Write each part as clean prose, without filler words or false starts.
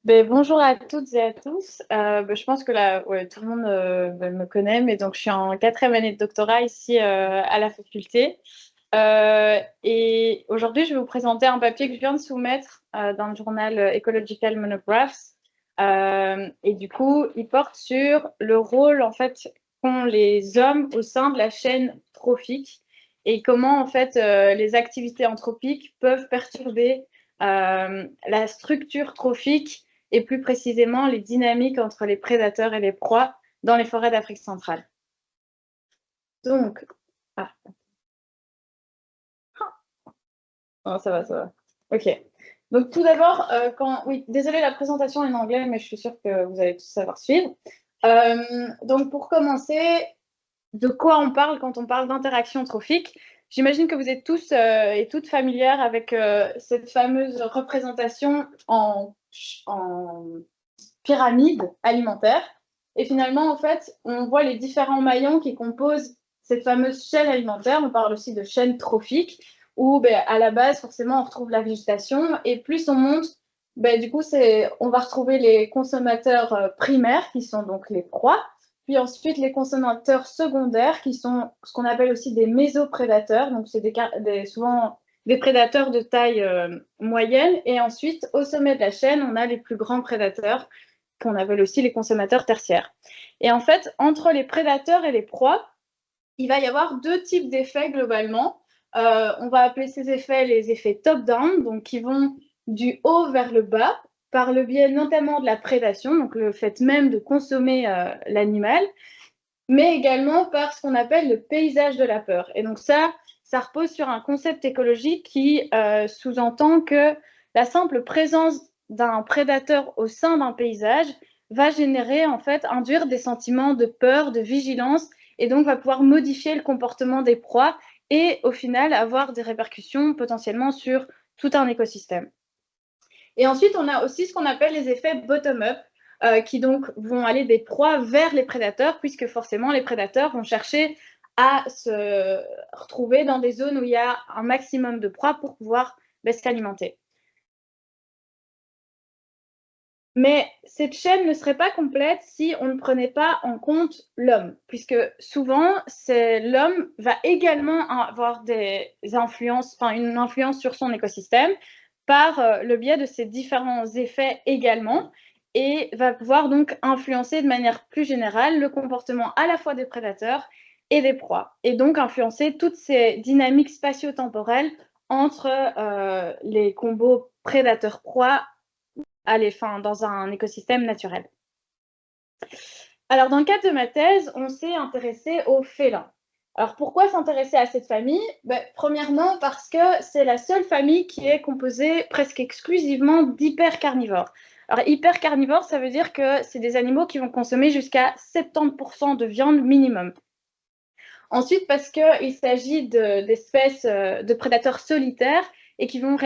Bonjour à toutes et à tous. Je pense que là, ouais, tout le monde me connaît, mais donc je suis en quatrième année de doctorat ici à la faculté. Et aujourd'hui, je vais vous présenter un papier que je viens de soumettre dans le journal Ecological Monographs. Et du coup, il porte sur le rôle en fait qu'ont les hommes au sein de la chaîne trophique et comment en fait les activités anthropiques peuvent perturber la structure trophique et plus précisément les dynamiques entre les prédateurs et les proies dans les forêts d'Afrique centrale. Donc, ah, oh, ça va, ça va. Ok. Donc tout d'abord, oui, désolé la présentation est en anglais, mais je suis sûre que vous allez tous savoir suivre. Donc pour commencer, de quoi on parle quand on parle d'interaction trophique? J'imagine que vous êtes tous et toutes familières avec cette fameuse représentation en pyramide alimentaire. Et finalement, en fait, on voit les différents maillons qui composent cette fameuse chaîne alimentaire. On parle aussi de chaîne trophique, où à la base, forcément, on retrouve la végétation. Et plus on monte, du coup, on va retrouver les consommateurs primaires, qui sont donc les proies. Puis ensuite, les consommateurs secondaires, qui sont ce qu'on appelle aussi des mésoprédateurs. Donc, c'est souvent des prédateurs de taille moyenne. Et ensuite, au sommet de la chaîne, on a les plus grands prédateurs, qu'on appelle aussi les consommateurs tertiaires. Et en fait, entre les prédateurs et les proies, il va y avoir deux types d'effets globalement. On va appeler ces effets les effets top-down, donc qui vont du haut vers le bas, par le biais notamment de la prédation, donc le fait même de consommer l'animal, mais également par ce qu'on appelle le paysage de la peur. Et donc ça repose sur un concept écologique qui sous-entend que la simple présence d'un prédateur au sein d'un paysage va générer, en fait, induire des sentiments de peur, de vigilance, et donc va pouvoir modifier le comportement des proies et au final avoir des répercussions potentiellement sur tout un écosystème. Et ensuite, on a aussi ce qu'on appelle les effets bottom-up, qui donc vont aller des proies vers les prédateurs, puisque forcément les prédateurs vont chercher à se retrouver dans des zones où il y a un maximum de proies pour pouvoir s'alimenter. Mais cette chaîne ne serait pas complète si on ne prenait pas en compte l'homme, puisque souvent, l'homme va également avoir des influences, enfin une influence sur son écosystème par le biais de ces différents effets également, et va pouvoir donc influencer de manière plus générale le comportement à la fois des prédateurs et des proies, et donc influencer toutes ces dynamiques spatio-temporelles entre les combos prédateurs-proies dans un écosystème naturel. Alors, dans le cadre de ma thèse, on s'est intéressé aux félins. Alors, pourquoi s'intéresser à cette famille? Premièrement, parce que c'est la seule famille qui est composée presque exclusivement d'hypercarnivores. Alors, hypercarnivores, ça veut dire que c'est des animaux qui vont consommer jusqu'à 70% de viande minimum. Ensuite, parce qu'il s'agit d'espèces de prédateurs solitaires et qui vont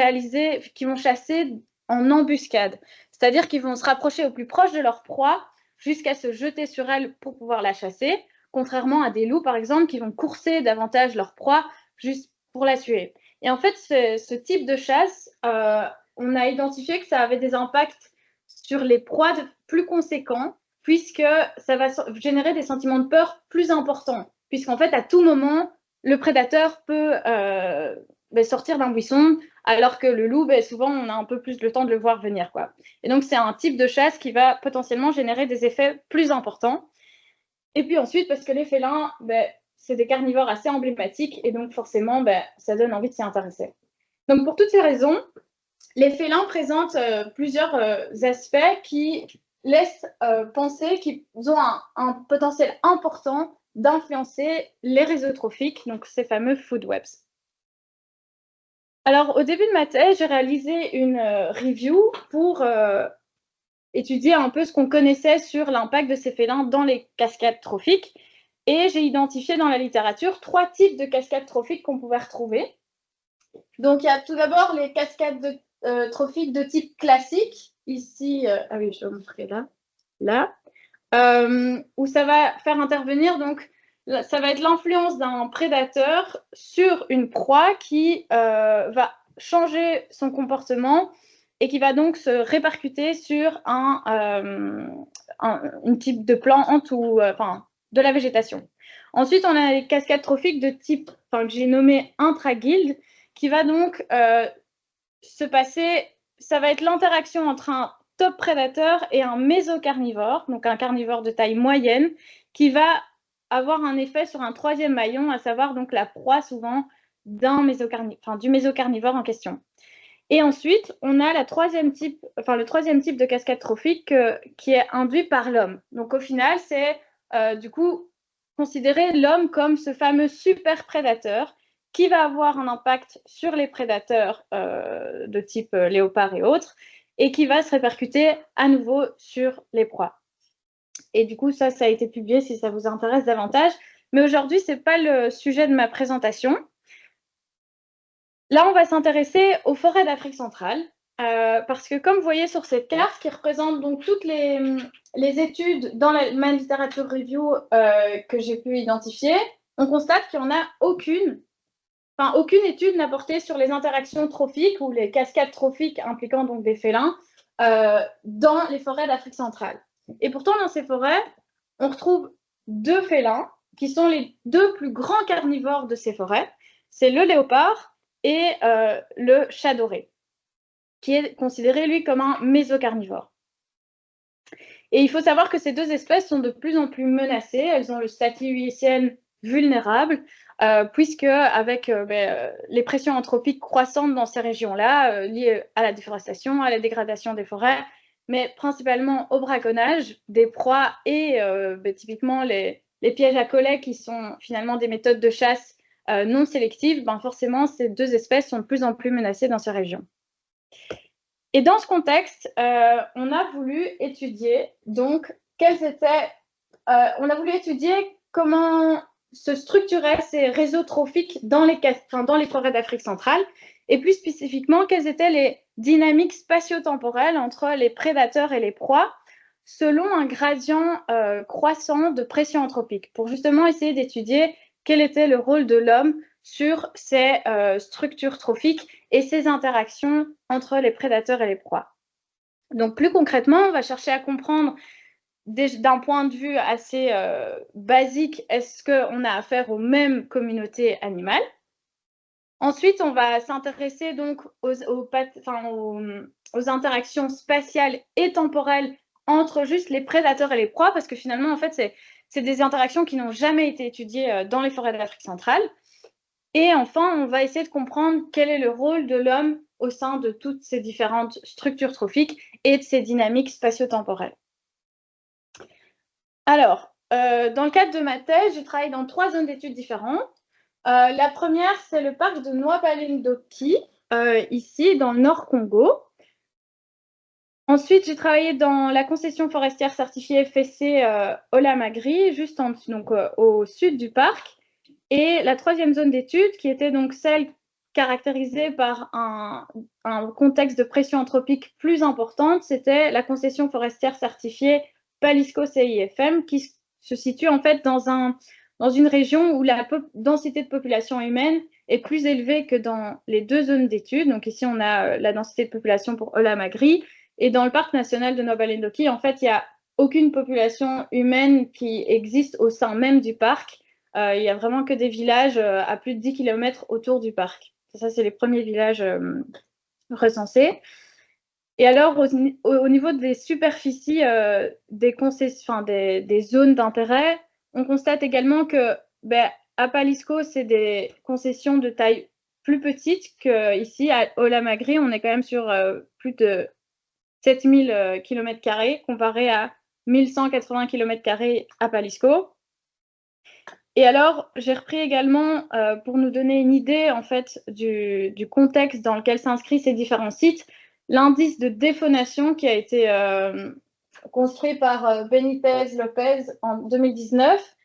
chasser en embuscade. C'est-à-dire qu'ils vont se rapprocher au plus proche de leur proie jusqu'à se jeter sur elle pour pouvoir la chasser, contrairement à des loups, par exemple, qui vont courser davantage leur proie juste pour la tuer. Et en fait, ce type de chasse, on a identifié que ça avait des impacts sur les proies plus conséquents, puisque ça va générer des sentiments de peur plus importants, puisqu'en fait, à tout moment, le prédateur peut sortir d'un buisson, alors que le loup, souvent, on a un peu plus le temps de le voir venir, quoi. Et donc, c'est un type de chasse qui va potentiellement générer des effets plus importants. Et puis ensuite, parce que les félins, c'est des carnivores assez emblématiques, et donc forcément, ça donne envie de s'y intéresser. Donc, pour toutes ces raisons, les félins présentent plusieurs aspects qui laissent penser qu'ils ont un potentiel important d'influencer les réseaux trophiques, donc ces fameux food webs. Alors, au début de ma thèse, j'ai réalisé une review pour étudier un peu ce qu'on connaissait sur l'impact de ces félins dans les cascades trophiques. Et j'ai identifié dans la littérature 3 types de cascades trophiques qu'on pouvait retrouver. Donc, il y a tout d'abord les cascades trophiques de type classique. Ici, ah oui, je vais montrer là, où ça va faire intervenir, donc, ça va être l'influence d'un prédateur sur une proie qui va changer son comportement et qui va donc se répercuter sur un type de plante ou de la végétation. Ensuite, on a les cascades trophiques de type, que j'ai nommé intra-guilde, qui va donc se passer, ça va être l'interaction entre un top prédateur et un mésocarnivore, donc un carnivore de taille moyenne, qui va avoir un effet sur un troisième maillon, à savoir donc la proie souvent du mésocarnivore en question. Et ensuite, on a le troisième type de cascade trophique qui est induit par l'homme. Donc au final, c'est du coup considérer l'homme comme ce fameux super prédateur qui va avoir un impact sur les prédateurs de type léopard et autres, et qui va se répercuter à nouveau sur les proies. Et du coup, ça a été publié si ça vous intéresse davantage. Mais aujourd'hui, ce n'est pas le sujet de ma présentation. Là, on va s'intéresser aux forêts d'Afrique centrale, parce que comme vous voyez sur cette carte, qui représente donc toutes les études dans ma literature review que j'ai pu identifier, on constate qu'il n'y en a aucune étude n'a porté sur les interactions trophiques ou les cascades trophiques impliquant donc des félins dans les forêts d'Afrique centrale. Et pourtant, dans ces forêts, on retrouve deux félins qui sont les deux plus grands carnivores de ces forêts. C'est le léopard et le chat doré, qui est considéré, lui, comme un mésocarnivore. Et il faut savoir que ces deux espèces sont de plus en plus menacées. Elles ont le statut IUCN vulnérable, puisque avec les pressions anthropiques croissantes dans ces régions-là, liées à la déforestation, à la dégradation des forêts, mais principalement au braconnage des proies et typiquement les pièges à collets qui sont finalement des méthodes de chasse non sélectives, forcément ces deux espèces sont de plus en plus menacées dans ces régions. Et dans ce contexte, on a voulu étudier donc on a voulu étudier comment se structuraient ces réseaux trophiques dans les forêts d'Afrique centrale, et plus spécifiquement, quelles étaient les dynamiques spatio-temporelles entre les prédateurs et les proies, selon un gradient croissant de pression anthropique, pour justement essayer d'étudier quel était le rôle de l'homme sur ces structures trophiques et ces interactions entre les prédateurs et les proies. Donc plus concrètement, on va chercher à comprendre d'un point de vue assez basique, est-ce qu'on a affaire aux mêmes communautés animales? Ensuite, on va s'intéresser donc aux interactions spatiales et temporelles entre juste les prédateurs et les proies, parce que finalement, en fait, c'est des interactions qui n'ont jamais été étudiées dans les forêts d'Afrique centrale. Et enfin, on va essayer de comprendre quel est le rôle de l'homme au sein de toutes ces différentes structures trophiques et de ces dynamiques spatio-temporelles. Alors, dans le cadre de ma thèse, j'ai travaillé dans 3 zones d'études différentes. La première, c'est le parc de Nwabale-Ndoki, ici, dans le Nord Congo. Ensuite, j'ai travaillé dans la concession forestière certifiée FSC Olamagri, juste au sud du parc. Et la troisième zone d'étude, qui était donc celle caractérisée par un contexte de pression anthropique plus importante, c'était la concession forestière certifiée Palisco CIFM, qui se situe en fait dans une région où la densité de population humaine est plus élevée que dans les 2 zones d'études. Donc ici, on a la densité de population pour Olamagri. Et dans le parc national de Nwabale-Ndoki, en fait, il n'y a aucune population humaine qui existe au sein même du parc. Il n'y a vraiment que des villages à plus de 10 km autour du parc. Ça, c'est les premiers villages recensés. Et alors, au niveau des superficies des zones d'intérêt, on constate également que à Palisco, c'est des concessions de taille plus petite qu'ici. À Olamagri, on est quand même sur plus de 7000 km² comparé à 1180 km² à Palisco. Et alors, j'ai repris également, pour nous donner une idée en fait du contexte dans lequel s'inscrivent ces différents sites, l'indice de défaunation qui a été construit par Benitez Lopez en 2019.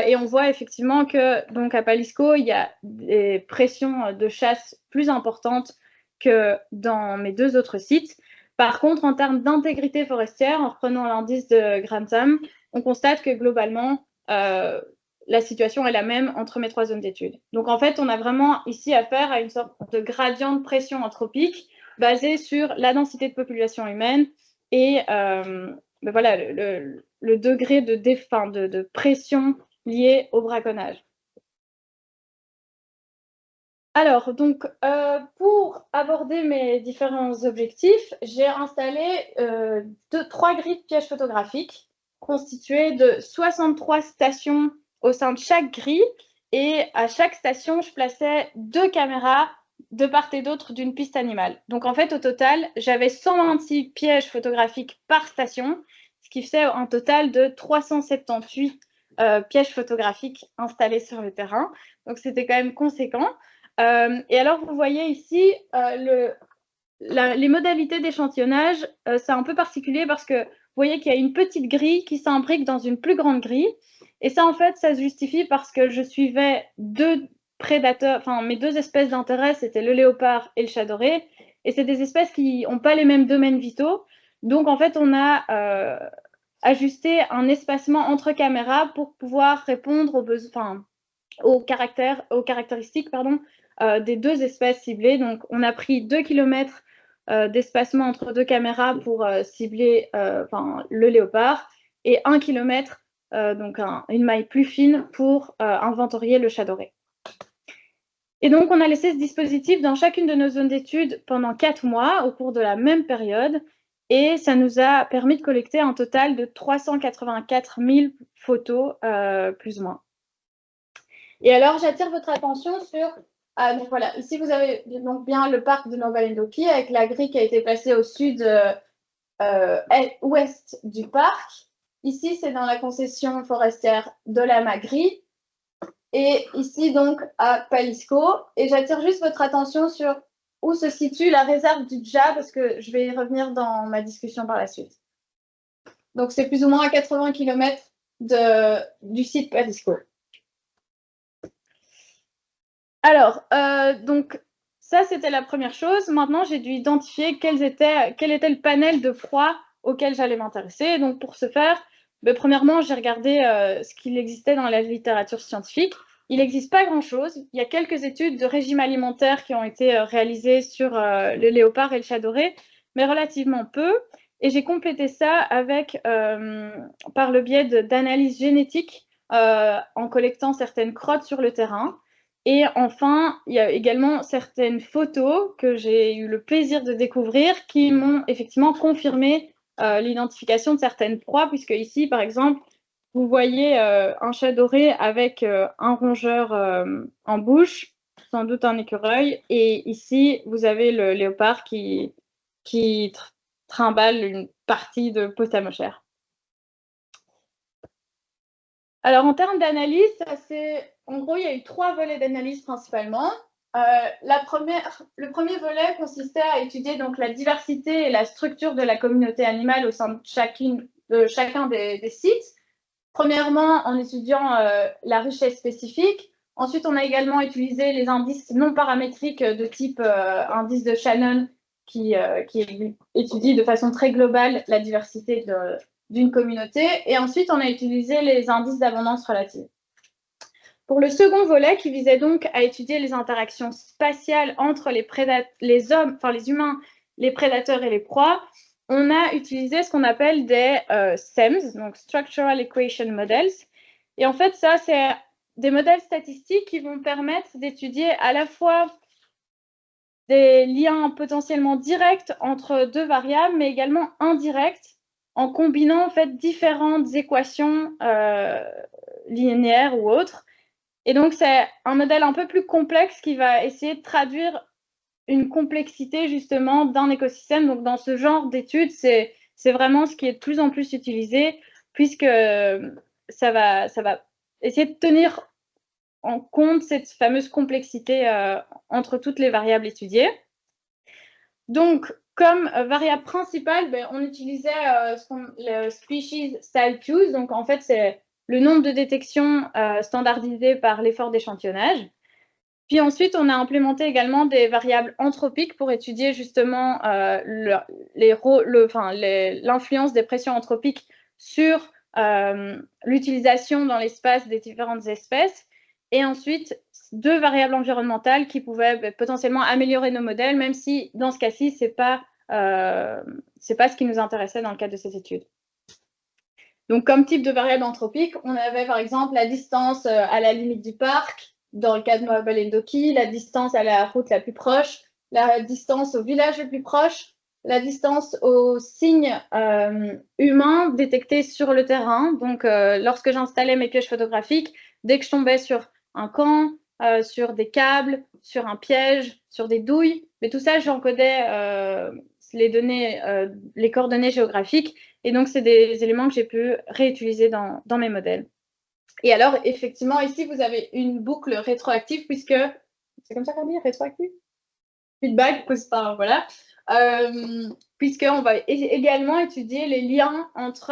Et on voit effectivement que donc à Palisco, il y a des pressions de chasse plus importantes que dans mes 2 autres sites. Par contre, en termes d'intégrité forestière, en reprenant l'indice de Grantham, on constate que globalement, la situation est la même entre mes 3 zones d'études. Donc en fait, on a vraiment ici affaire à une sorte de gradient de pression anthropique basé sur la densité de population humaine et voilà, le degré de pression lié au braconnage. Alors, donc, pour aborder mes différents objectifs, j'ai installé 3 grilles de pièges photographiques constituées de 63 stations au sein de chaque grille. Et à chaque station, je plaçais 2 caméras de part et d'autre d'une piste animale. Donc, en fait, au total, j'avais 126 pièges photographiques par station, ce qui fait un total de 378 pièges photographiques installés sur le terrain. Donc, c'était quand même conséquent. Et alors, vous voyez ici les modalités d'échantillonnage. C'est un peu particulier parce que vous voyez qu'il y a une petite grille qui s'imbrique dans une plus grande grille. Et ça, en fait, ça se justifie parce que je suivais 2 prédateurs, enfin, mes 2 espèces d'intérêt, c'était le léopard et le chat doré. Et c'est des espèces qui n'ont pas les mêmes domaines vitaux. Donc, en fait, on a ajusté un espacement entre caméras pour pouvoir répondre aux besoins, aux caractéristiques des 2 espèces ciblées. Donc, on a pris 2 km d'espacement entre 2 caméras pour cibler le léopard et 1 km, donc une maille plus fine pour inventorier le chat doré. Et donc, on a laissé ce dispositif dans chacune de nos zones d'études pendant 4 mois au cours de la même période. Et ça nous a permis de collecter un total de 384 000 photos, plus ou moins. Et alors, j'attire votre attention sur... donc voilà, ici, vous avez donc bien le parc de Nova-Lendoki avec la grille qui a été placée au sud-ouest du parc. Ici, c'est dans la concession forestière de la Magri. Et ici, donc, à Palisco. Et j'attire juste votre attention sur où se situe la réserve du Dja, parce que je vais y revenir dans ma discussion par la suite. Donc, c'est plus ou moins à 80 km du site Palisco. Alors, donc, ça, c'était la première chose. Maintenant, j'ai dû identifier quel était le panel de proies auquel j'allais m'intéresser. Donc, pour ce faire, premièrement, j'ai regardé ce qu'il existait dans la littérature scientifique. Il n'existe pas grand-chose. Il y a quelques études de régime alimentaire qui ont été réalisées sur le léopard et le chat doré, mais relativement peu. Et j'ai complété ça avec, par le biais d'analyses génétiques en collectant certaines crottes sur le terrain. Et enfin, il y a également certaines photos que j'ai eu le plaisir de découvrir qui m'ont effectivement confirmé l'identification de certaines proies, puisque ici, par exemple, vous voyez un chat doré avec un rongeur en bouche, sans doute un écureuil, et ici, vous avez le léopard qui trimballe une partie de potamochère. Alors, en termes d'analyse, en gros, il y a eu 3 volets d'analyse principalement. Le premier volet consistait à étudier donc la diversité et la structure de la communauté animale au sein de chacun des sites. Premièrement, en étudiant la richesse spécifique. Ensuite, on a également utilisé les indices non paramétriques de type indice de Shannon qui étudie de façon très globale la diversité d'une communauté. Et ensuite, on a utilisé les indices d'abondance relative. Pour le second volet, qui visait donc à étudier les interactions spatiales entre les humains, les prédateurs et les proies, on a utilisé ce qu'on appelle des SEMS, donc Structural Equation Models. Et en fait, ça, c'est des modèles statistiques qui vont permettre d'étudier à la fois des liens potentiellement directs entre 2 variables, mais également indirects, en combinant en fait différentes équations linéaires ou autres. Et donc, c'est un modèle un peu plus complexe qui va essayer de traduire une complexité justement d'un écosystème. Donc, dans ce genre d'études, c'est vraiment ce qui est de plus en plus utilisé, puisque ça va essayer de tenir en compte cette fameuse complexité entre toutes les variables étudiées. Donc, comme variable principale, on utilisait le species style cues. Donc, en fait, c'est le nombre de détections standardisées par l'effort d'échantillonnage. Puis ensuite, on a implémenté également des variables anthropiques pour étudier justement l'influence des pressions anthropiques sur l'utilisation dans l'espace des différentes espèces. et ensuite 2 variables environnementales qui pouvaient potentiellement améliorer nos modèles, même si dans ce cas-ci, c'est pas ce qui nous intéressait dans le cadre de cette étude. Donc, comme type de variable anthropique, on avait par exemple la distance à la limite du parc, dans le cas de Noa Balendoki, la distance à la route la plus proche, la distance au village le plus proche, la distance aux signes humains détectés sur le terrain. Donc, lorsque j'installais mes pièges photographiques, dès que je tombais sur un camp, sur des câbles, sur un piège, sur des douilles, mais tout ça, j'encodais les coordonnées géographiques. Et donc, c'est des éléments que j'ai pu réutiliser dans mes modèles. Et alors, effectivement, ici, vous avez une boucle rétroactive, puisque, c'est comme ça qu'on dit, rétroactive? Feedback, voilà. Puisqu'on va également étudier les liens entre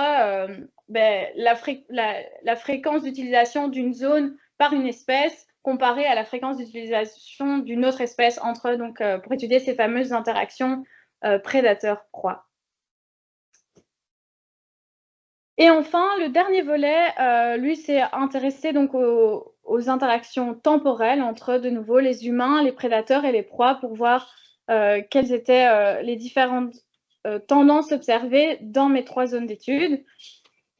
la fréquence d'utilisation d'une zone par une espèce comparée à la fréquence d'utilisation d'une autre espèce entre, donc, pour étudier ces fameuses interactions prédateur-proie. Et enfin, le dernier volet, lui, s'est intéressé donc aux interactions temporelles entre, de nouveau, les humains, les prédateurs et les proies pour voir quelles étaient les différentes tendances observées dans mes 3 zones d'études.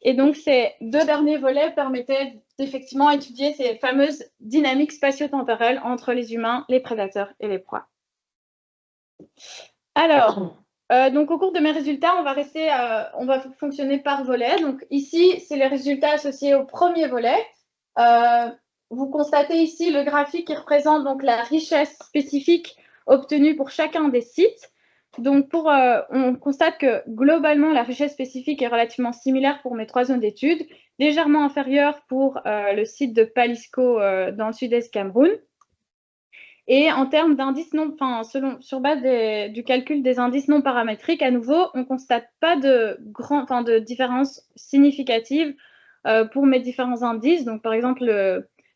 Et donc, ces 2 derniers volets permettaient d'effectivement étudier ces fameuses dynamiques spatio-temporelles entre les humains, les prédateurs et les proies. Alors, donc, au cours de mes résultats, on va fonctionner par volet. Donc, ici, c'est les résultats associés au premier volet. Vous constatez ici le graphique qui représente donc la richesse spécifique obtenue pour chacun des sites. Donc, on constate que globalement, la richesse spécifique est relativement similaire pour mes 3 zones d'études, légèrement inférieure pour le site de Palisco dans le sud-est Cameroun. Et en termes d'indices sur base du calcul des indices non paramétriques, à nouveau, on ne constate pas de différence significative pour mes différents indices. Donc, par exemple,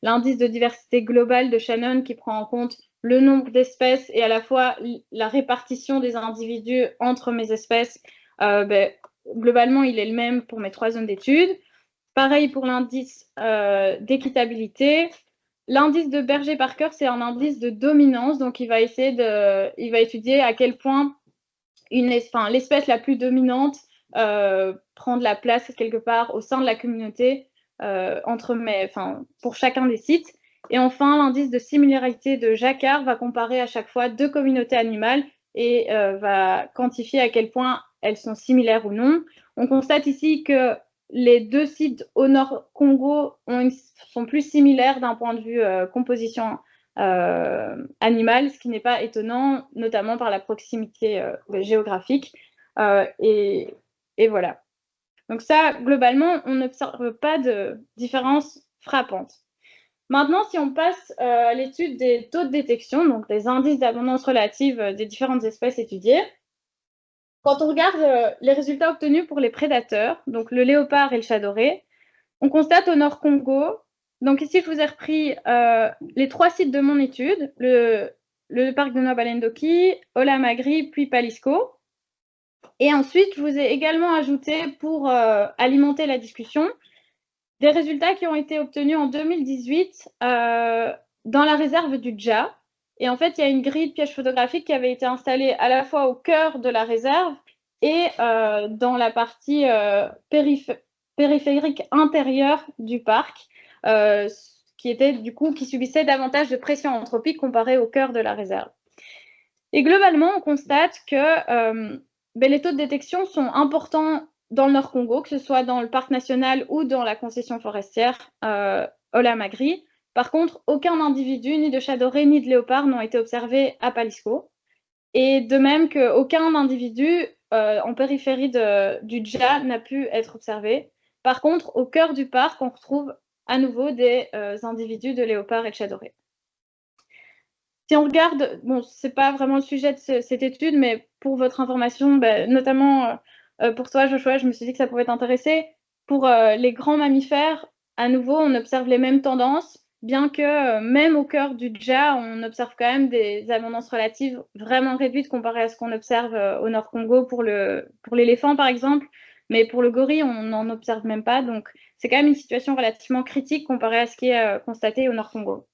l'indice de diversité globale de Shannon qui prend en compte le nombre d'espèces et à la fois la répartition des individus entre mes espèces, globalement, il est le même pour mes 3 zones d'études. Pareil pour l'indice d'équitabilité. L'indice de Berger-Parker, c'est un indice de dominance, donc il va étudier à quel point l'espèce la plus dominante prend de la place quelque part au sein de la communauté pour chacun des sites. Et enfin, l'indice de similarité de Jacquard va comparer à chaque fois 2 communautés animales et va quantifier à quel point elles sont similaires ou non. On constate ici que les 2 sites au nord Congo sont plus similaires d'un point de vue composition animale, ce qui n'est pas étonnant, notamment par la proximité géographique. Et voilà. Donc ça, globalement, on n'observe pas de différence frappante. Maintenant, si on passe à l'étude des taux de détection, donc des indices d'abondance relative des différentes espèces étudiées, quand on regarde les résultats obtenus pour les prédateurs, donc le léopard et le chat doré, on constate au nord Congo, donc ici je vous ai repris les 3 sites de mon étude, le parc de Noa Balendoki, Olamagri, puis Palisco. Et ensuite, je vous ai également ajouté, pour alimenter la discussion, des résultats qui ont été obtenus en 2018 dans la réserve du Dja. Et en fait, il y a une grille de pièges photographiques qui avait été installée à la fois au cœur de la réserve et dans la partie périphérique intérieure du parc, qui subissait davantage de pression anthropique comparé au cœur de la réserve. Et globalement, on constate que les taux de détection sont importants dans le Nord Congo, que ce soit dans le parc national ou dans la concession forestière Olamagri. Par contre, aucun individu, ni de chat doré, ni de léopard, n'ont été observés à Palisco. Et de même qu'aucun individu en périphérie du Dja n'a pu être observé. Par contre, au cœur du parc, on retrouve à nouveau des individus de léopard et de chat doré. Si on regarde, bon, ce n'est pas vraiment le sujet de cette étude, mais pour votre information, notamment pour toi, Joshua, je me suis dit que ça pouvait t'intéresser. Pour les grands mammifères, à nouveau, on observe les mêmes tendances, bien que même au cœur du Dja, on observe quand même des abondances relatives vraiment réduites comparées à ce qu'on observe au Nord Congo pour l'éléphant, par exemple. mais pour le gorille, on n'en observe même pas, donc c'est quand même une situation relativement critique comparée à ce qui est constaté au Nord Congo.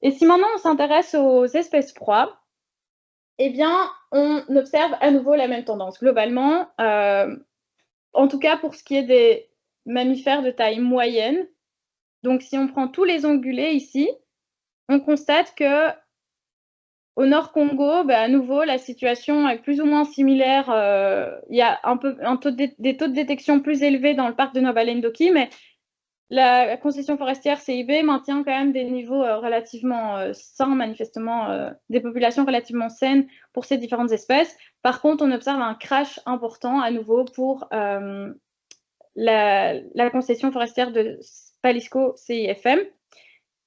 Et si maintenant on s'intéresse aux espèces proies, eh bien, on observe à nouveau la même tendance. Globalement, en tout cas pour ce qui est des mammifères de taille moyenne, donc si on prend tous les ongulés ici, on constate que au Nord Congo, à nouveau, la situation est plus ou moins similaire. Il y a des taux de détection plus élevés dans le parc de Noa-Balendoki, mais la concession forestière CIB maintient quand même des niveaux relativement sains, manifestement, des populations relativement saines pour ces différentes espèces. Par contre, on observe un crash important à nouveau pour la concession forestière de Palisco CIFM.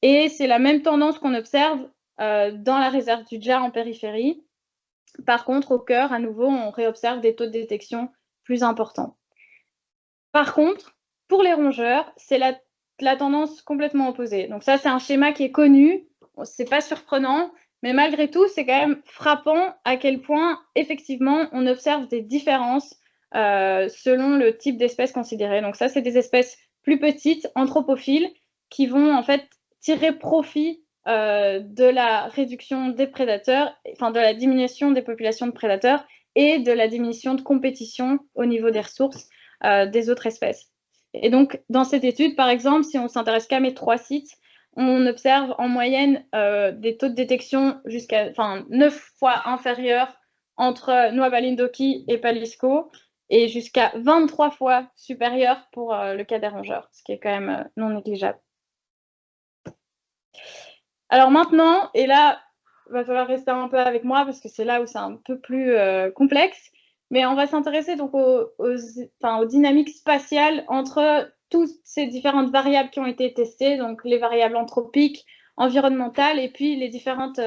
Et c'est la même tendance qu'on observe dans la réserve du Dja en périphérie. Par contre, au cœur, à nouveau, on réobserve des taux de détection plus importants. Par contre, pour les rongeurs, c'est la tendance complètement opposée. Donc ça, c'est un schéma qui est connu, c'est pas surprenant, mais malgré tout, c'est quand même frappant à quel point, effectivement, on observe des différences selon le type d'espèce considérée. Donc ça, c'est des espèces plus petites, anthropophiles, qui vont en fait tirer profit de la réduction des prédateurs, enfin de la diminution des populations de prédateurs et de la diminution de compétition au niveau des ressources des autres espèces. Et donc, dans cette étude, par exemple, si on s'intéresse qu'à mes 3 sites, on observe en moyenne des taux de détection jusqu'à 9 fois inférieurs entre Noa-Balendoki et Palisco et jusqu'à 23 fois supérieurs pour le cas des rongeurs, ce qui est quand même non négligeable. Alors maintenant, et là, il va falloir rester un peu avec moi parce que c'est là où c'est un peu plus complexe, mais on va s'intéresser donc aux dynamiques spatiales entre toutes ces différentes variables qui ont été testées, donc les variables anthropiques, environnementales, et puis les différentes,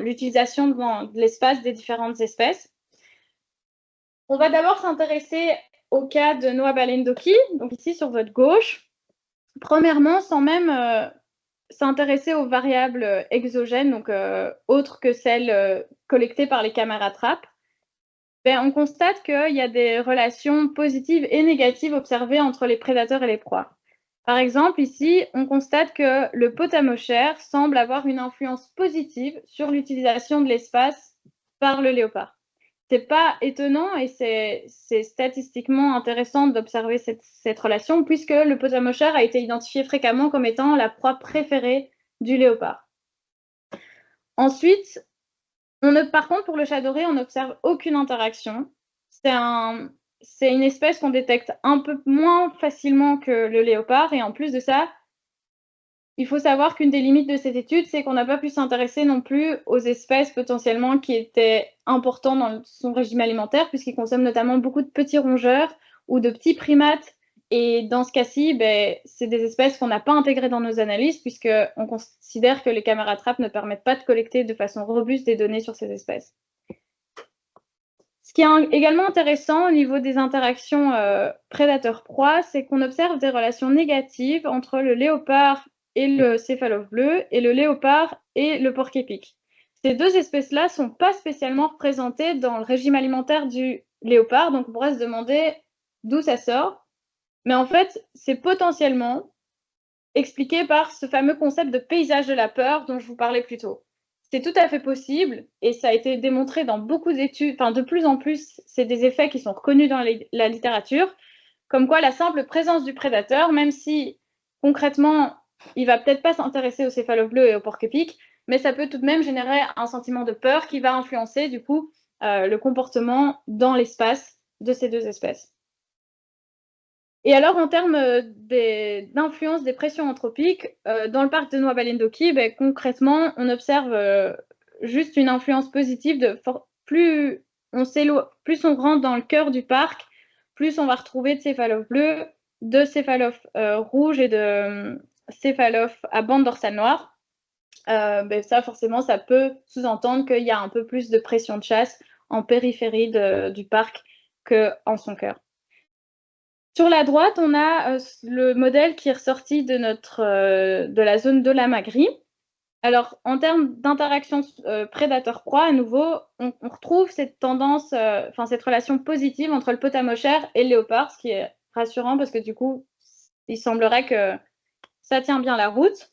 l'utilisation de l'espace des différentes espèces. On va d'abord s'intéresser au cas de Noa-Balendoki, donc ici sur votre gauche. Premièrement, sans même s'intéresser aux variables exogènes, donc autres que celles collectées par les caméras trappe, on constate qu'il y a des relations positives et négatives observées entre les prédateurs et les proies. Par exemple, ici, on constate que le potamochère semble avoir une influence positive sur l'utilisation de l'espace par le léopard. C'est pas étonnant et c'est statistiquement intéressant d'observer cette relation puisque le potamochère a été identifié fréquemment comme étant la proie préférée du léopard. Ensuite, par contre, pour le chat doré, on n'observe aucune interaction. C'est une espèce qu'on détecte un peu moins facilement que le léopard et en plus de ça, il faut savoir qu'une des limites de cette étude, c'est qu'on n'a pas pu s'intéresser non plus aux espèces potentiellement qui étaient importantes dans son régime alimentaire, puisqu'il consomme notamment beaucoup de petits rongeurs ou de petits primates. Et dans ce cas-ci, c'est des espèces qu'on n'a pas intégrées dans nos analyses, puisqu'on considère que les caméras trappe ne permettent pas de collecter de façon robuste des données sur ces espèces. Ce qui est également intéressant au niveau des interactions prédateur-proie, c'est qu'on observe des relations négatives entre le léopard et le céphalophe bleu, et le léopard et le porc-épic. Ces deux espèces-là ne sont pas spécialement représentées dans le régime alimentaire du léopard, donc on pourrait se demander d'où ça sort. Mais en fait, c'est potentiellement expliqué par ce fameux concept de paysage de la peur dont je vous parlais plus tôt. C'est tout à fait possible et ça a été démontré dans beaucoup d'études, de plus en plus, c'est des effets qui sont reconnus dans la littérature, comme quoi la simple présence du prédateur, même si concrètement, il va peut-être pas s'intéresser aux céphalophes bleus et aux porc-épics, mais ça peut tout de même générer un sentiment de peur qui va influencer du coup le comportement dans l'espace de ces deux espèces. Et alors, en termes d'influence des pressions anthropiques, dans le parc de Noa-Balendoki, concrètement, on observe juste une influence positive. Plus on rentre dans le cœur du parc, plus on va retrouver de céphalophes bleus, de céphalophes rouges et de céphalophes à bande dorsale noire. Ça, forcément, ça peut sous-entendre qu'il y a un peu plus de pression de chasse en périphérie du parc qu'en son cœur. Sur la droite, on a le modèle qui est ressorti de la zone de la Magri. Alors, en termes d'interaction prédateur-proie, à nouveau, on retrouve cette tendance, enfin cette relation positive entre le potamochère et le léopard, ce qui est rassurant parce que du coup, il semblerait que ça tient bien la route.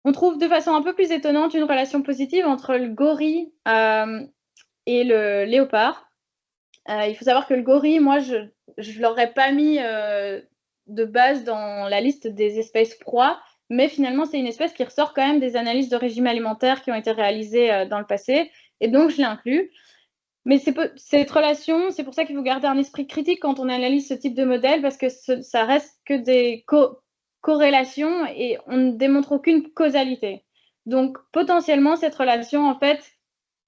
On trouve de façon un peu plus étonnante une relation positive entre le gorille et le léopard. Il faut savoir que le gorille, moi, je ne l'aurais pas mis de base dans la liste des espèces proies, mais finalement, c'est une espèce qui ressort quand même des analyses de régime alimentaire qui ont été réalisées dans le passé, et donc je l'ai inclus. Mais cette relation, c'est pour ça qu'il faut garder un esprit critique quand on analyse ce type de modèle, parce que ça reste que des corrélations et on ne démontre aucune causalité. Donc potentiellement, cette relation, en fait,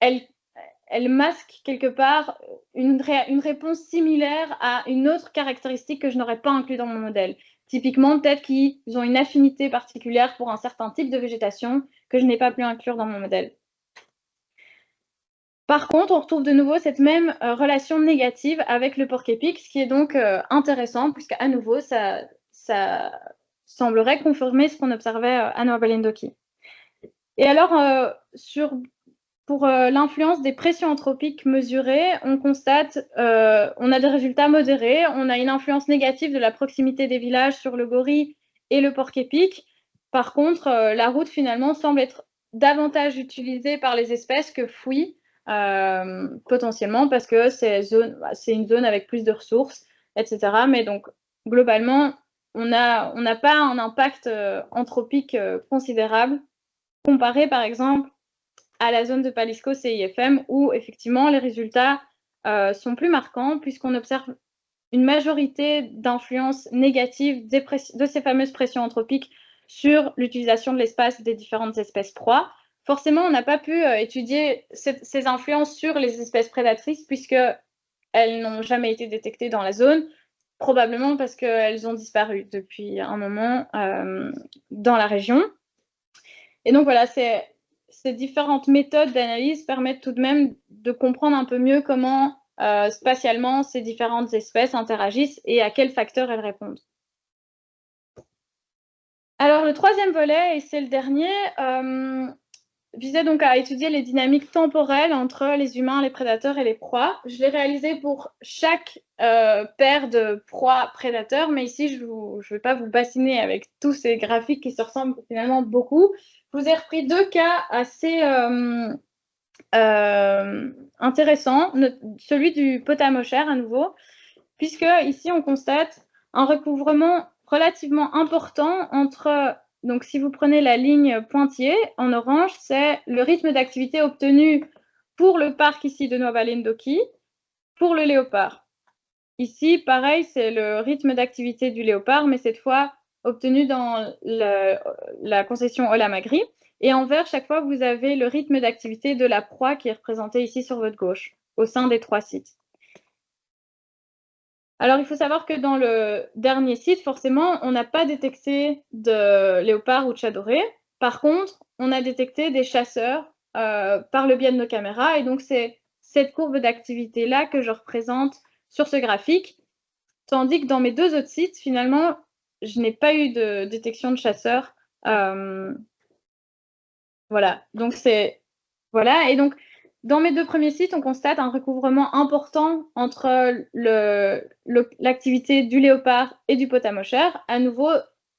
elle masque quelque part une réponse similaire à une autre caractéristique que je n'aurais pas inclus dans mon modèle. Typiquement, peut-être qu'ils ont une affinité particulière pour un certain type de végétation que je n'ai pas pu inclure dans mon modèle. Par contre, on retrouve de nouveau cette même relation négative avec le porc-épic, ce qui est donc intéressant, puisqu'à nouveau, ça semblerait confirmer ce qu'on observait à Noa Balindoki. Et alors, pour l'influence des pressions anthropiques mesurées, on constate, on a des résultats modérés, on a une influence négative de la proximité des villages sur le gorille et le porc-épic. Par contre, la route finalement semble être davantage utilisée par les espèces que fouillée, potentiellement parce que c'est une zone avec plus de ressources, etc. Mais donc, globalement, on n'a pas un impact anthropique considérable comparé, par exemple, à la zone de Palisco CIFM où effectivement les résultats sont plus marquants puisqu'on observe une majorité d'influences négatives de ces fameuses pressions anthropiques sur l'utilisation de l'espace des différentes espèces proies. Forcément, on n'a pas pu étudier ces influences sur les espèces prédatrices puisqu'elles n'ont jamais été détectées dans la zone, probablement parce qu'elles ont disparu depuis un moment dans la région. Et donc voilà, ces différentes méthodes d'analyse permettent tout de même de comprendre un peu mieux comment spatialement ces différentes espèces interagissent et à quels facteurs elles répondent. Alors le troisième volet, et c'est le dernier, visait donc à étudier les dynamiques temporelles entre les humains, les prédateurs et les proies. Je l'ai réalisé pour chaque paire de proies prédateurs, mais ici je ne vais pas vous bassiner avec tous ces graphiques qui se ressemblent finalement beaucoup. Je vous ai repris deux cas assez intéressants, celui du potamochère à nouveau, puisque ici on constate un recouvrement relativement important entre, donc si vous prenez la ligne pointillée en orange, c'est le rythme d'activité obtenu pour le parc ici de Noa Balindoki, pour le léopard. Ici, pareil, c'est le rythme d'activité du léopard, mais cette fois obtenu dans la concession Olamagri. Et en vert, chaque fois, vous avez le rythme d'activité de la proie qui est représenté ici sur votre gauche, au sein des trois sites. Alors, il faut savoir que dans le dernier site, forcément, on n'a pas détecté de léopard ou de chat doré. Par contre, on a détecté des chasseurs par le biais de nos caméras. Et donc, c'est cette courbe d'activité-là que je représente sur ce graphique. Tandis que dans mes deux autres sites, finalement, je n'ai pas eu de détection de chasseurs. Voilà. Donc, voilà. Et donc, dans mes deux premiers sites, on constate un recouvrement important entre l'activité du léopard et du potamochère. À nouveau,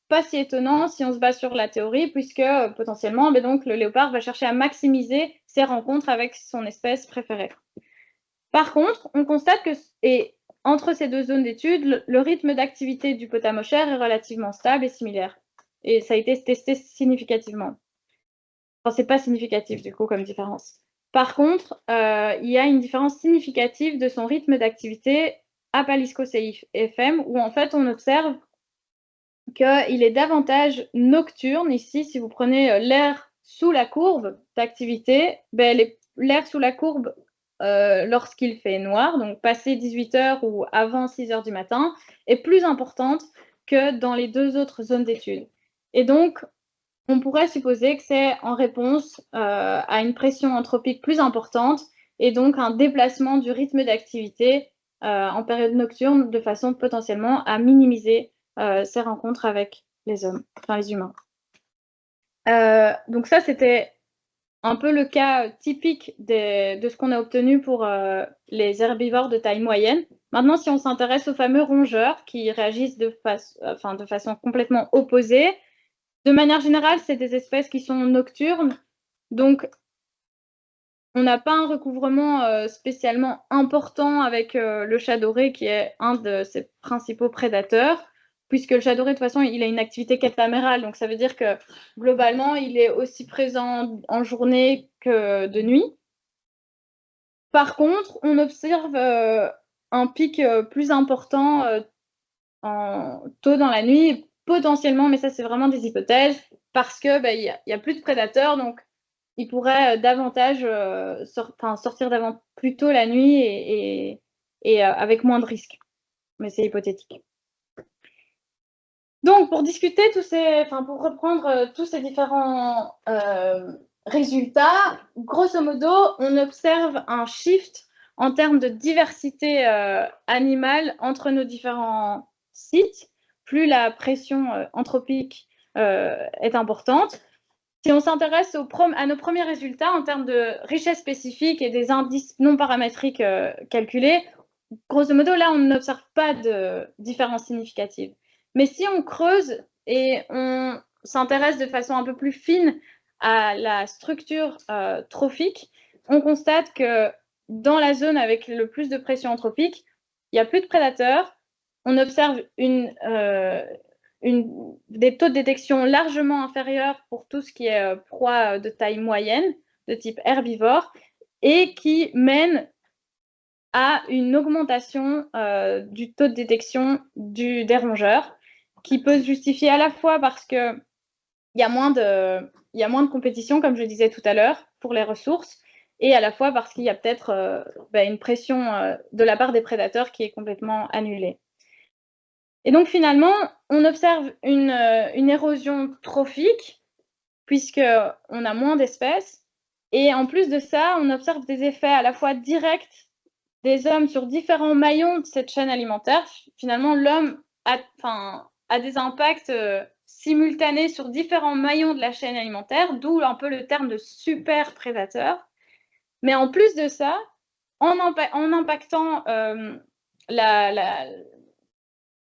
pas si étonnant si on se base sur la théorie, puisque potentiellement, donc, le léopard va chercher à maximiser ses rencontres avec son espèce préférée. Par contre, on constate que, entre ces deux zones d'études, le rythme d'activité du potamochère est relativement stable et similaire. Et ça a été testé significativement. Enfin, c'est pas significatif du coup comme différence. Par contre, il y a une différence significative de son rythme d'activité à Palisco CIFM, où en fait on observe qu'il est davantage nocturne. Ici, si vous prenez l'air sous la courbe d'activité, l'air sous la courbe lorsqu'il fait noir, donc passé 18 h ou avant 6 h du matin, est plus importante que dans les deux autres zones d'études. Et donc, on pourrait supposer que c'est en réponse à une pression anthropique plus importante et donc un déplacement du rythme d'activité en période nocturne de façon potentiellement à minimiser ces rencontres avec les hommes, enfin les humains. Donc ça, c'était un peu le cas typique de ce qu'on a obtenu pour les herbivores de taille moyenne. Maintenant, si on s'intéresse aux fameux rongeurs qui réagissent de façon complètement opposée, de manière générale, c'est des espèces qui sont nocturnes, donc on n'a pas un recouvrement spécialement important avec le chat doré qui est un de ses principaux prédateurs, puisque le chat doré, de toute façon, il a une activité catamérale, donc ça veut dire que globalement, il est aussi présent en journée que de nuit. Par contre, on observe un pic plus important tôt dans la nuit, potentiellement, mais ça c'est vraiment des hypothèses, parce que y a plus de prédateurs, donc ils pourraient davantage sortir plus tôt la nuit et avec moins de risques. Mais c'est hypothétique. Donc, pour discuter pour reprendre tous ces différents résultats, grosso modo, on observe un shift en termes de diversité animale entre nos différents sites, plus la pression anthropique est importante. Si on s'intéresse à nos premiers résultats en termes de richesse spécifique et des indices non paramétriques calculés, grosso modo, là, on n'observe pas de différence significative. Mais si on creuse et on s'intéresse de façon un peu plus fine à la structure trophique, on constate que dans la zone avec le plus de pression anthropique, il n'y a plus de prédateurs. On observe des taux de détection largement inférieurs pour tout ce qui est proie de taille moyenne, de type herbivore, et qui mène à une augmentation du taux de détection des rongeurs, qui peut se justifier à la fois parce qu'il y a moins de compétition, comme je disais tout à l'heure, pour les ressources, et à la fois parce qu'il y a peut-être une pression de la part des prédateurs qui est complètement annulée. Et donc finalement, on observe une érosion trophique, puisqu'on a moins d'espèces, et en plus de ça, on observe des effets à la fois directs des hommes sur différents maillons de cette chaîne alimentaire. Finalement, l'homme a des impacts simultanés sur différents maillons de la chaîne alimentaire, d'où un peu le terme de super prédateur. Mais en plus de ça, en impactant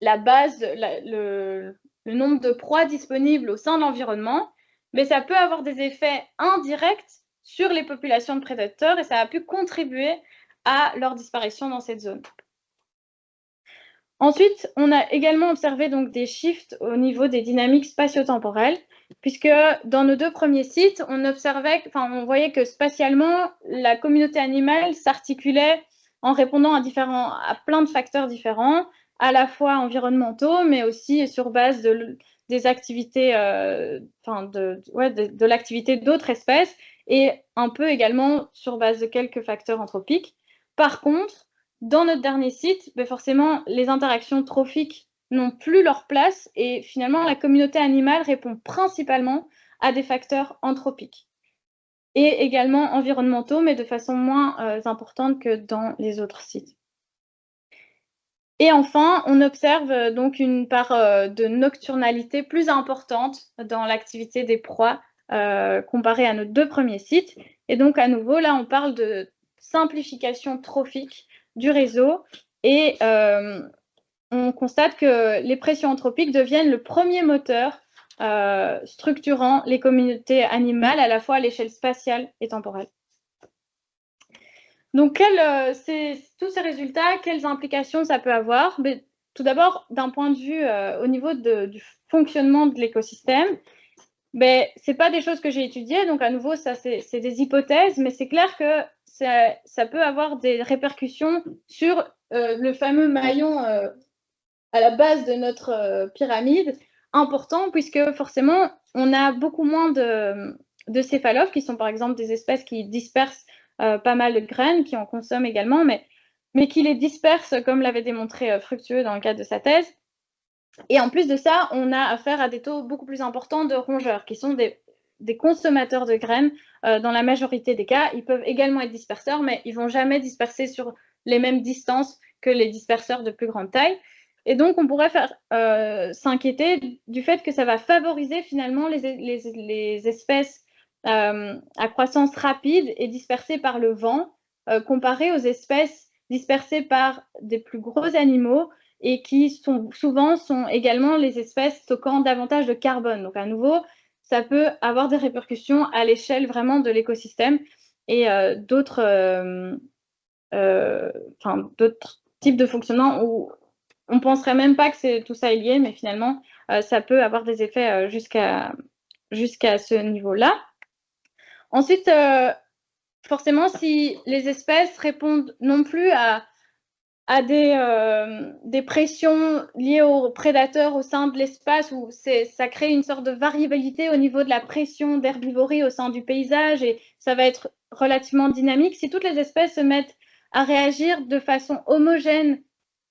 la base, le nombre de proies disponibles au sein de l'environnement, mais ça peut avoir des effets indirects sur les populations de prédateurs et ça a pu contribuer à leur disparition dans cette zone. Ensuite, on a également observé donc des shifts au niveau des dynamiques spatio-temporelles, puisque dans nos deux premiers sites, on voyait que spatialement, la communauté animale s'articulait en répondant à plein de facteurs différents, à la fois environnementaux, mais aussi sur base des activités, de l'activité d'autres espèces, et un peu également sur base de quelques facteurs anthropiques. Par contre, dans notre dernier site, forcément, les interactions trophiques n'ont plus leur place et finalement, la communauté animale répond principalement à des facteurs anthropiques et également environnementaux, mais de façon moins importante que dans les autres sites. Et enfin, on observe donc une part de nocturnalité plus importante dans l'activité des proies comparée à nos deux premiers sites. Et donc, à nouveau, là, on parle de simplification trophique du réseau et on constate que les pressions anthropiques deviennent le premier moteur structurant les communautés animales à la fois à l'échelle spatiale et temporelle. Donc, tous ces résultats, quelles implications ça peut avoir? Tout d'abord, d'un point de vue au niveau du fonctionnement de l'écosystème, ce n'est pas des choses que j'ai étudiées, donc à nouveau, ça c'est des hypothèses, mais c'est clair que ça peut avoir des répercussions sur le fameux maillon à la base de notre pyramide, important, puisque forcément, on a beaucoup moins de céphalophes, qui sont par exemple des espèces qui dispersent pas mal de graines, qui en consomment également, mais qui les dispersent, comme l'avait démontré Fructueux dans le cadre de sa thèse. Et en plus de ça, on a affaire à des taux beaucoup plus importants de rongeurs, qui sont des consommateurs de graines dans la majorité des cas. Ils peuvent également être disperseurs, mais ils ne vont jamais disperser sur les mêmes distances que les disperseurs de plus grande taille. Et donc, on pourrait s'inquiéter du fait que ça va favoriser finalement les espèces à croissance rapide et dispersées par le vent, comparées aux espèces dispersées par des plus gros animaux et qui souvent sont également les espèces stockant davantage de carbone. Donc, à nouveau, ça peut avoir des répercussions à l'échelle vraiment de l'écosystème et d'autres types de fonctionnement où on ne penserait même pas que tout ça est lié, mais finalement, ça peut avoir des effets jusqu'à ce niveau-là. Ensuite, forcément, si les espèces répondent non plus à des pressions liées aux prédateurs au sein de l'espace, où ça crée une sorte de variabilité au niveau de la pression d'herbivorie au sein du paysage, et ça va être relativement dynamique. Si toutes les espèces se mettent à réagir de façon homogène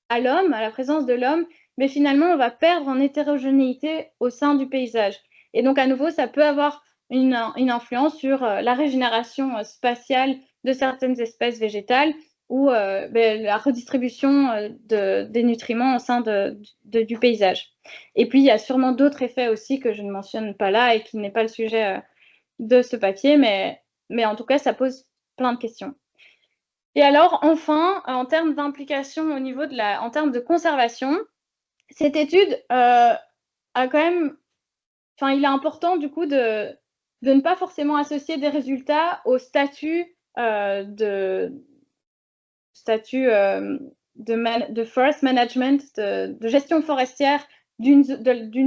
à l'homme, à la présence de l'homme, mais finalement, on va perdre en hétérogénéité au sein du paysage. Et donc, à nouveau, ça peut avoir une influence sur la régénération spatiale de certaines espèces végétales ou la redistribution des nutriments au sein du paysage. Et puis, il y a sûrement d'autres effets aussi que je ne mentionne pas là et qui n'est pas le sujet de ce papier, mais en tout cas, ça pose plein de questions. Et alors, enfin, en termes d'implication au niveau en termes de conservation, cette étude a quand même, enfin, il est important du coup de ne pas forcément associer des résultats au statut de forest management, de gestion forestière d'une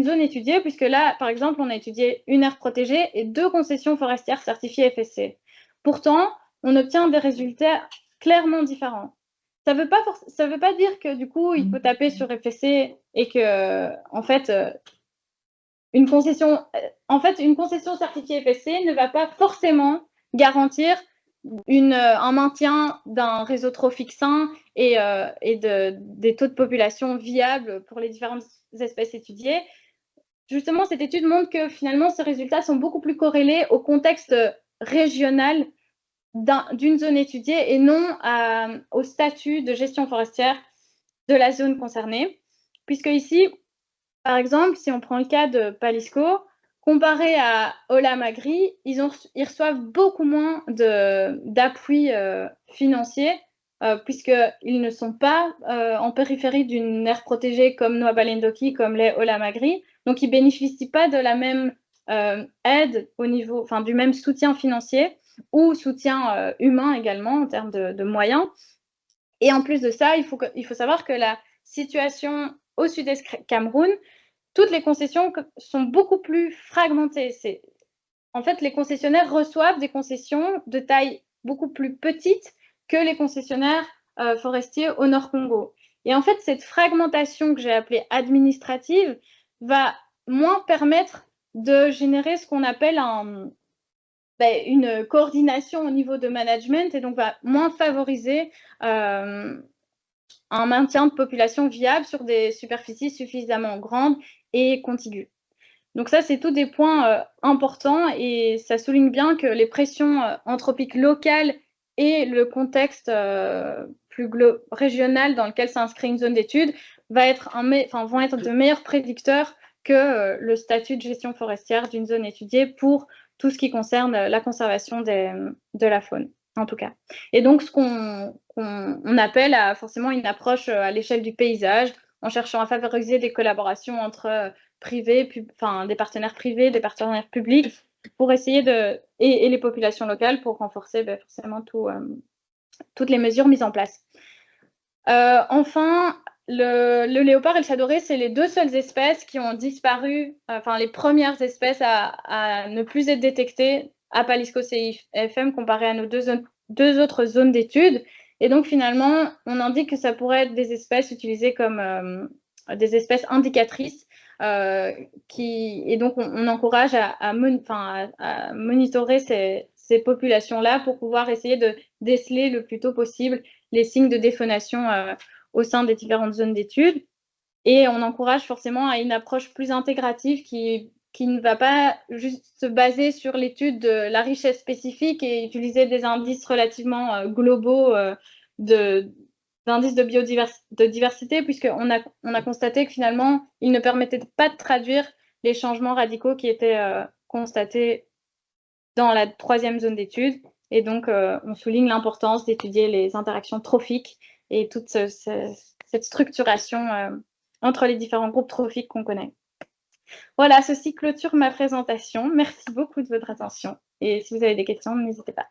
zone étudiée, puisque là, par exemple, on a étudié une aire protégée et 2 concessions forestières certifiées FSC. Pourtant, on obtient des résultats clairement différents. Ça veut pas dire que du coup, il faut taper sur FSC et que, en fait, une concession certifiée FSC ne va pas forcément garantir un maintien d'un réseau trophique sain et des taux de population viables pour les différentes espèces étudiées. Justement, cette étude montre que finalement, ces résultats sont beaucoup plus corrélés au contexte régional d'une zone étudiée et non au statut de gestion forestière de la zone concernée. Puisque ici, par exemple, si on prend le cas de Palisco, comparé à Olamagri, ils reçoivent beaucoup moins d'appui financier puisqu'ils ne sont pas en périphérie d'une aire protégée comme Noa-Balendoki, comme les Olamagri. Donc, ils ne bénéficient pas de la même aide au niveau, enfin, du même soutien financier ou soutien humain également en termes de moyens. Et en plus de ça, il faut savoir que la situation au sud-est Cameroun, toutes les concessions sont beaucoup plus fragmentées. En fait, les concessionnaires reçoivent des concessions de taille beaucoup plus petite que les concessionnaires forestiers au Nord Congo. Et en fait, cette fragmentation que j'ai appelée administrative va moins permettre de générer ce qu'on appelle une coordination au niveau de management et donc va moins favoriser un maintien de population viable sur des superficies suffisamment grandes et contiguës. Donc ça, c'est tous des points importants et ça souligne bien que les pressions anthropiques locales et le contexte plus régional dans lequel s'inscrit une zone d'étude vont être de meilleurs prédicteurs que le statut de gestion forestière d'une zone étudiée pour tout ce qui concerne la conservation de la faune, en tout cas. Et donc, ce qu'on appelle forcément une approche à l'échelle du paysage, en cherchant à favoriser des collaborations entre des partenaires privés, des partenaires publics, pour essayer et les populations locales pour renforcer forcément toutes les mesures mises en place. Enfin, le léopard et le chat doré, c'est les 2 seules espèces qui ont disparu, les premières espèces à ne plus être détectées à Palisco CIFM comparé à nos 2 autres zones d'études. Et donc, finalement, on indique que ça pourrait être des espèces utilisées comme des espèces indicatrices. Et donc, on encourage à monitorer ces populations-là pour pouvoir essayer de déceler le plus tôt possible les signes de défaunation au sein des différentes zones d'études. Et on encourage forcément à une approche plus intégrative qui ne va pas juste se baser sur l'étude de la richesse spécifique et utiliser des indices relativement globaux d'indices de diversité, puisqu'on a constaté que finalement, ils ne permettaient pas de traduire les changements radicaux qui étaient constatés dans la 3e zone d'étude. Et donc, on souligne l'importance d'étudier les interactions trophiques et toute cette structuration entre les différents groupes trophiques qu'on connaît. Voilà, ceci clôture ma présentation. Merci beaucoup de votre attention. Et si vous avez des questions, n'hésitez pas.